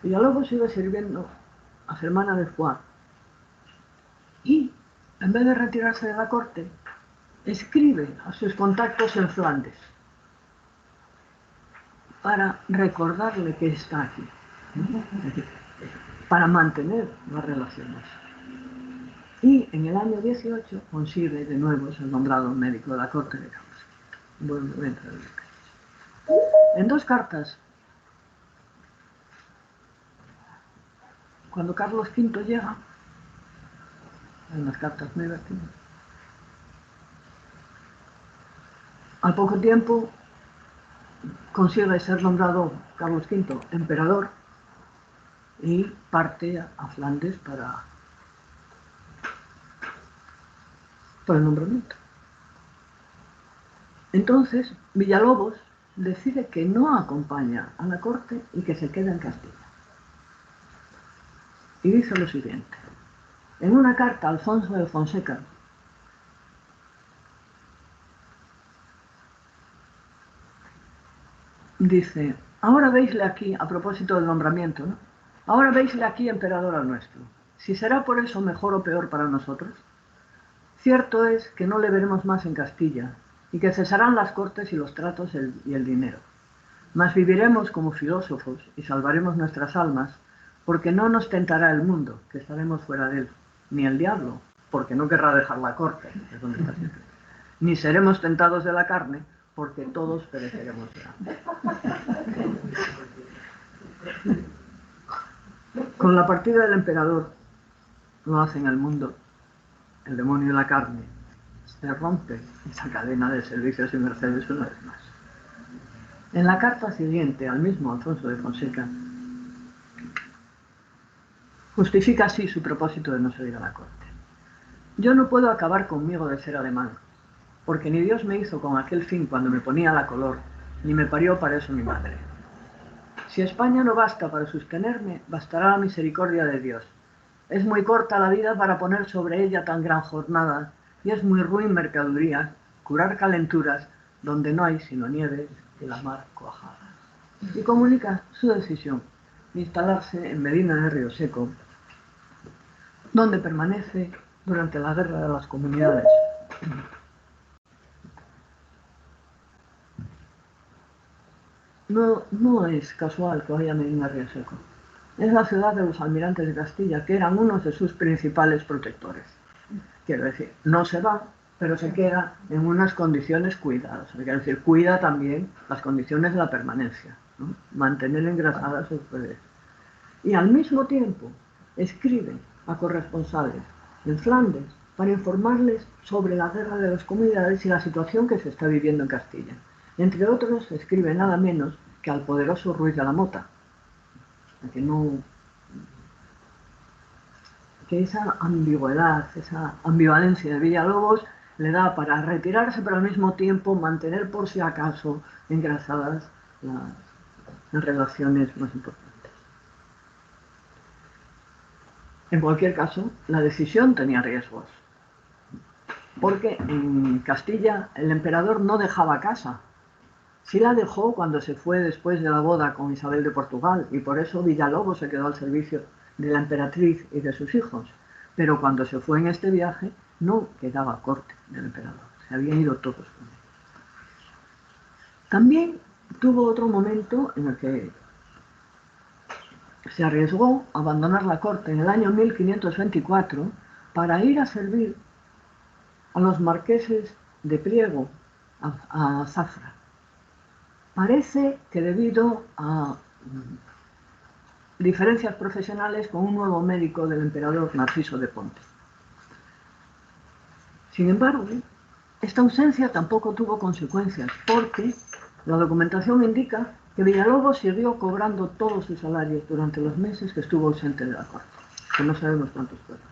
Villalobos sigue sirviendo a Germana de Foix y, en vez de retirarse de la corte, escribe a sus contactos en Flandes para recordarle que está aquí, ¿no? Para mantener las relaciones. Y en el año 18 consigue de nuevo ser nombrado médico de la corte de Carlos V. En 2 cartas, cuando Carlos V llega, en las cartas muy divertidas, al poco tiempo consigue ser nombrado Carlos V emperador y parte a Flandes para el nombramiento. Entonces Villalobos decide que no acompaña a la corte y que se queda en Castilla. Y dice lo siguiente: en una carta a Alfonso de Fonseca, dice: ahora veisle aquí, a propósito del nombramiento, ¿no? Ahora veisle aquí emperador al nuestro. Si será por eso mejor o peor para nosotros. Cierto es que no le veremos más en Castilla, y que cesarán las cortes y los tratos y el dinero. Mas viviremos como filósofos y salvaremos nuestras almas, porque no nos tentará el mundo, que estaremos fuera de él, ni el diablo, porque no querrá dejar la corte, es donde está siempre, ni seremos tentados de la carne, porque todos pereceremos ya. Con la partida del emperador, lo hace en el mundo, el demonio y la carne, se rompe esa cadena de servicios y mercedes una vez más. En la carta siguiente al mismo Alfonso de Fonseca, justifica así su propósito de no salir a la corte. Yo no puedo acabar conmigo de ser alemán, porque ni Dios me hizo con aquel fin cuando me ponía la color, ni me parió para eso mi madre. Si España no basta para sostenerme, bastará la misericordia de Dios. Es muy corta la vida para poner sobre ella tan gran jornada, y es muy ruin mercaduría curar calenturas donde no hay sino nieves y la mar cuajada. Y comunica su decisión de instalarse en Medina de Río Seco, donde permanece durante la Guerra de las Comunidades. No es casual que vaya a Medina de Río Seco. Es la ciudad de los almirantes de Castilla, que eran unos de sus principales protectores. Quiero decir, no se va, pero se queda en unas condiciones cuidadas. Quiero decir, cuida también las condiciones de la permanencia, ¿no? Mantener engrasadas sus poderes. Y al mismo tiempo escribe a corresponsales en Flandes para informarles sobre la guerra de las comunidades y la situación que se está viviendo en Castilla. Entre otros, escribe nada menos que al poderoso Ruiz de la Mota, que esa ambigüedad, esa ambivalencia de Villalobos le da para retirarse, pero al mismo tiempo mantener por si acaso engrasadas las relaciones más importantes. En cualquier caso, la decisión tenía riesgos, porque en Castilla el emperador no dejaba casa. Sí la dejó cuando se fue después de la boda con Isabel de Portugal, y por eso Villalobos se quedó al servicio de la emperatriz y de sus hijos. Pero cuando se fue en este viaje, no quedaba corte del emperador, se habían ido todos con él. También tuvo otro momento en el que se arriesgó a abandonar la corte en el año 1524 para ir a servir a los marqueses de Priego, a Zafra. Parece que debido a diferencias profesionales con un nuevo médico del emperador Narciso de Ponte. Sin embargo, esta ausencia tampoco tuvo consecuencias, porque la documentación indica que Villalobos siguió cobrando todos sus salarios durante los meses que estuvo ausente de la corte, que no sabemos cuántos fueron.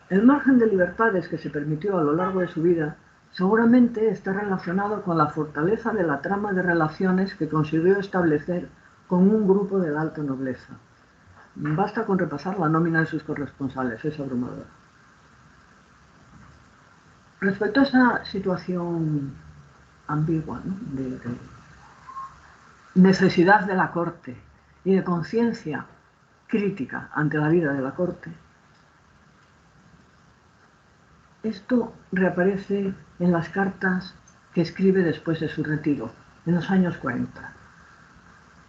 El margen de libertades que se permitió a lo largo de su vida seguramente está relacionado con la fortaleza de la trama de relaciones que consiguió establecer con un grupo de la alta nobleza. Basta con repasar la nómina de sus corresponsales, es abrumadora. Respecto a esa situación ambigua, ¿no?, de necesidad de la corte y de conciencia crítica ante la vida de la corte, esto reaparece en las cartas que escribe después de su retiro, en los años 40,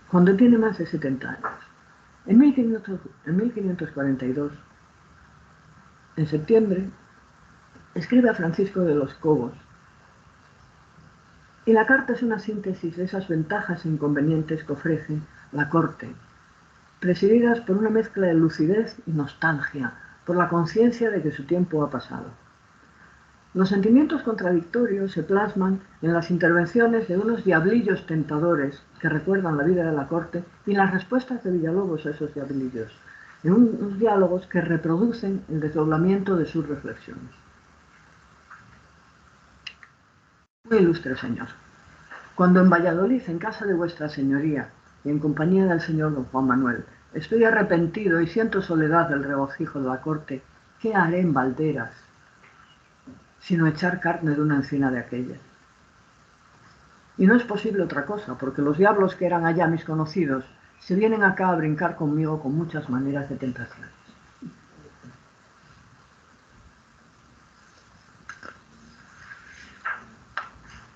cuando tiene más de 70 años. En 1542, en septiembre, escribe a Francisco de los Cobos, y la carta es una síntesis de esas ventajas e inconvenientes que ofrece la corte, presididas por una mezcla de lucidez y nostalgia, por la conciencia de que su tiempo ha pasado. Los sentimientos contradictorios se plasman en las intervenciones de unos diablillos tentadores que recuerdan la vida de la corte y las respuestas de Villalobos a esos diablillos, en unos diálogos que reproducen el desdoblamiento de sus reflexiones. Muy ilustre señor, cuando en Valladolid, en casa de vuestra señoría y en compañía del señor don Juan Manuel, estoy arrepentido y siento soledad del regocijo de la corte, ¿qué haré en Valderas sino echar carne de una encina de aquella? Y no es posible otra cosa, porque los diablos que eran allá mis conocidos se vienen acá a brincar conmigo con muchas maneras de tentaciones.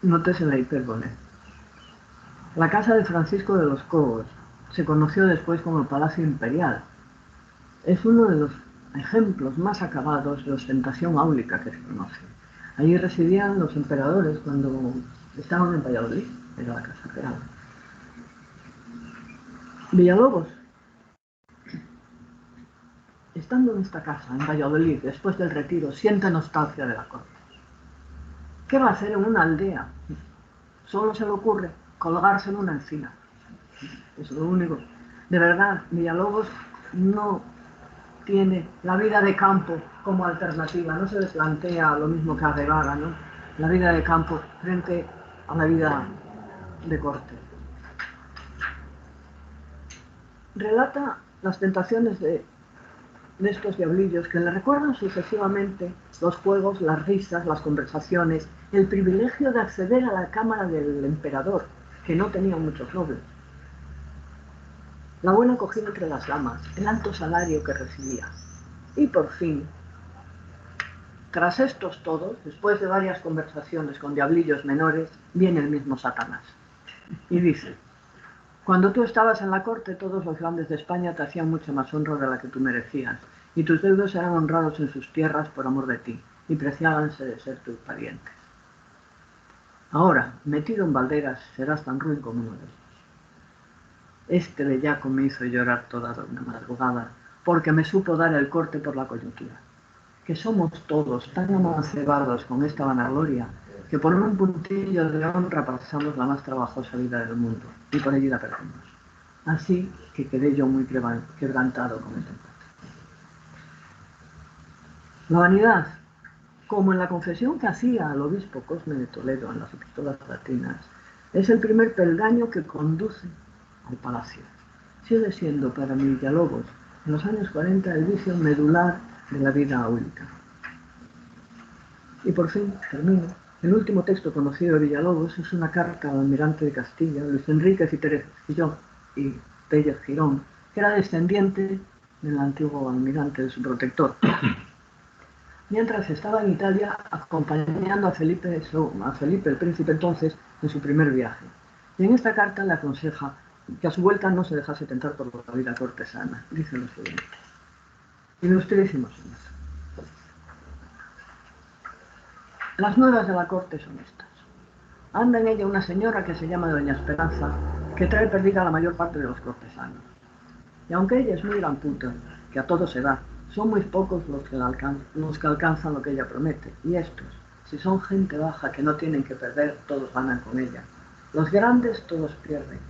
Nótese la hipérbole. La casa de Francisco de los Cobos se conoció después como el Palacio Imperial. Es uno de los ejemplos más acabados de ostentación áulica que se conoce. Allí residían los emperadores cuando estaban en Valladolid, era la casa real. Villalobos, estando en esta casa, en Valladolid, después del retiro, siente nostalgia de la corte. ¿Qué va a hacer en una aldea? Solo se le ocurre colgarse en una encina. Es lo único. De verdad, Villalobos no tiene la vida de campo como alternativa, no se le plantea lo mismo que a Guevara, ¿no? La vida de campo frente a la vida de corte. Relata las tentaciones de estos diablillos que le recuerdan sucesivamente los juegos, las risas, las conversaciones, el privilegio de acceder a la cámara del emperador, que no tenía muchos nobles, la buena acogida entre las damas, el alto salario que recibía. Y por fin, tras estos todos, después de varias conversaciones con diablillos menores, viene el mismo Satanás y dice: cuando tú estabas en la corte, todos los grandes de España te hacían mucha más honra de la que tú merecías, y tus deudos eran honrados en sus tierras por amor de ti, y preciábanse de ser tus parientes. Ahora, metido en balderas, serás tan ruin como uno de ellos. Este bellaco me hizo llorar toda una madrugada, porque me supo dar el corte por la coyuntura. Que somos todos tan amancebados con esta vanagloria, que por un puntillo de honra pasamos la más trabajosa vida del mundo, y por ello la perdemos. Así que quedé yo muy quebrantado con este encuentro. La vanidad, como en la confesión que hacía al obispo Cosme de Toledo en las epístolas latinas, es el primer peldaño que conduce al palacio. Sigue siendo para Villalobos, en los años 40, el vicio medular de la vida áulica. Y por fin, termino. El último texto conocido de Villalobos es una carta al almirante de Castilla, Luis Enríquez y Teresa y Pérez Girón, que era descendiente del antiguo almirante de su protector. Mientras estaba en Italia acompañando a Felipe el príncipe entonces, en su primer viaje. Y en esta carta le aconseja que a su vuelta no se dejase tentar por la vida cortesana. Dice lo siguiente: ilustrísimos señores, las nuevas de la corte son estas. Anda en ella una señora que se llama Doña Esperanza, que trae perdida la mayor parte de los cortesanos. Y aunque ella es muy gran puta, que a todo se da, son muy pocos los que alcanzan lo que ella promete. Y estos, si son gente baja que no tienen que perder, todos ganan con ella. Los grandes todos pierden,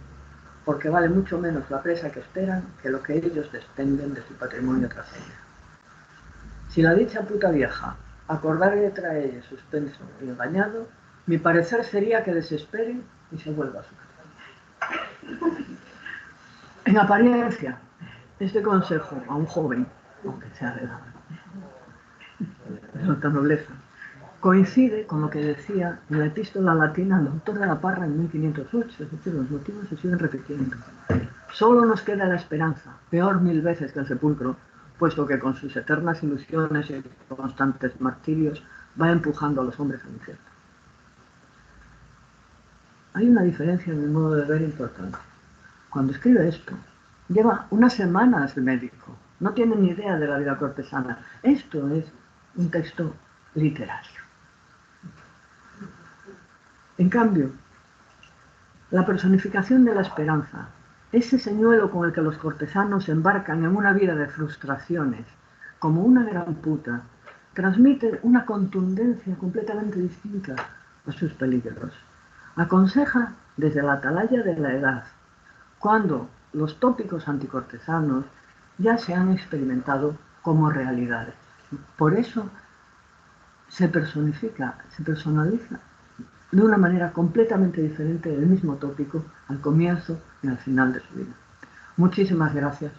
porque vale mucho menos la presa que esperan que lo que ellos despenden de su patrimonio tras ella. Si la dicha puta vieja acordare de traerle suspenso y engañado, mi parecer sería que desespere y se vuelva a su casa. En apariencia, este consejo a un joven, aunque sea de alta nobleza, coincide con lo que decía en la epístola latina el doctor de la Parra en 1508, es decir, los motivos se siguen repitiendo. Solo nos queda la esperanza, peor 1000 veces que el sepulcro, puesto que con sus eternas ilusiones y constantes martirios va empujando a los hombres al infierno. Hay una diferencia en el modo de ver importante. Cuando escribe esto, lleva unas semanas de médico, no tiene ni idea de la vida cortesana. Esto es un texto literario. En cambio, la personificación de la esperanza, ese señuelo con el que los cortesanos embarcan en una vida de frustraciones, como una gran puta, transmite una contundencia completamente distinta a sus peligros. Aconseja desde la atalaya de la edad, cuando los tópicos anticortesanos ya se han experimentado como realidades. Por eso se personifica, se personaliza de una manera completamente diferente del mismo tópico al comienzo y al final de su vida. Muchísimas gracias.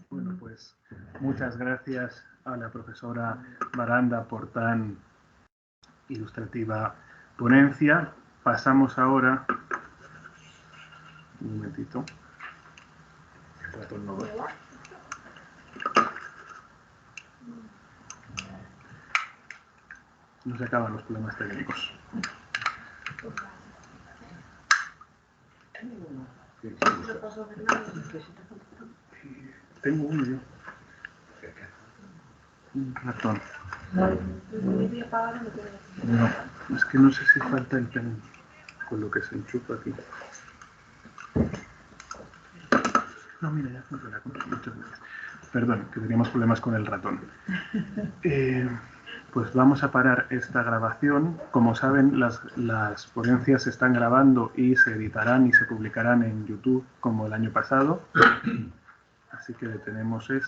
Bueno, pues muchas gracias a la profesora Baranda por tan ilustrativa ponencia. Pasamos ahora... Un momentito. El ratón no va. No se acaban los problemas técnicos. Tengo uno yo. Un ratón. No, es que no sé si falta el pen con lo que se enchufa aquí. No, mira, ya funciona. Muchas gracias. Perdón, que teníamos problemas con el ratón. Pues vamos a parar esta grabación. Como saben, las ponencias se están grabando y se editarán y se publicarán en YouTube como el año pasado. Así que detenemos esto.